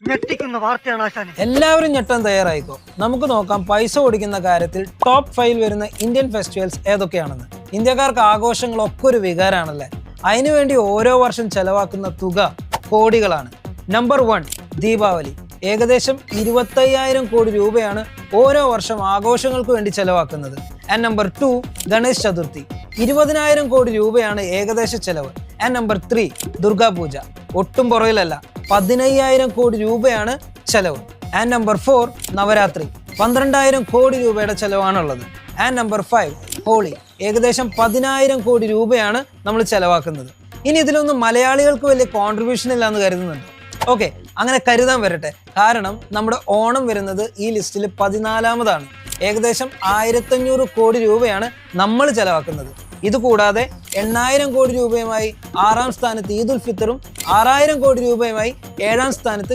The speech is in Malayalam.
ഞെട്ടിക്കുന്ന വാർത്തയാണ് ആശാനെ. എല്ലാവരും ഞെട്ടാൻ തയ്യാറായിക്കോ. നമുക്ക് നോക്കാം പൈസ ഓടിക്കുന്ന കാര്യത്തിൽ ടോപ്പ് 5 വരുന്ന ഇന്ത്യൻ ഫെസ്റ്റിവൽസ് ഏതൊക്കെയാണെന്ന്. ഇന്ത്യക്കാർക്ക് ആഘോഷങ്ങളൊക്കെ ഒരു വികാരമാണല്ലേ. അതിനുവേണ്ടി ഓരോ വർഷം ചെലവാക്കുന്ന തുക കോടികളാണ്. നമ്പർ 1 ദീപാവലി. ഏകദേശം 25,000 കോടി രൂപയാണ് ഓരോ വർഷം ആഘോഷങ്ങൾക്ക് വേണ്ടി ചെലവാക്കുന്നത്. And number 2 Ganesh Chaturthi. 20,000 കോടി രൂപയാണ് ഏകദേശ ചെലവ്. And number 3 Durga Puja. ഒട്ടും പുറകിലല്ല, 15,000 കോടി രൂപയാണ് ചെലവ്. And number 4 Navaratri. 12,000 കോടി രൂപയുടെ ചെലവാണുള്ളത്. And number 5 holy. ഏകദേശം 10,000 കോടി രൂപയാണ് നമ്മൾ ചെലവാക്കുന്നത്. ഇനി ഇതിലൊന്നും മലയാളികൾക്ക് വലിയ കോൺട്രിബ്യൂഷൻ ഇല്ല എന്ന് കരുതുന്നുണ്ട്. ഓക്കെ, അങ്ങനെ കരുതാൻ വരട്ടെ. കാരണം നമ്മുടെ ഓണം വരുന്നത് ഈ ലിസ്റ്റിൽ 14ാമതാണ്. ഏകദേശം 1,500 കോടി രൂപയാണ് നമ്മൾ ചെലവാക്കുന്നത്. ഇതുകൂടാതെ 8,000 കോടി രൂപയുമായി 6ാം സ്ഥാനത്ത് ഈദുൽ ഫിത്തറും 6,000 കോടി രൂപയുമായി 7ാം സ്ഥാനത്ത്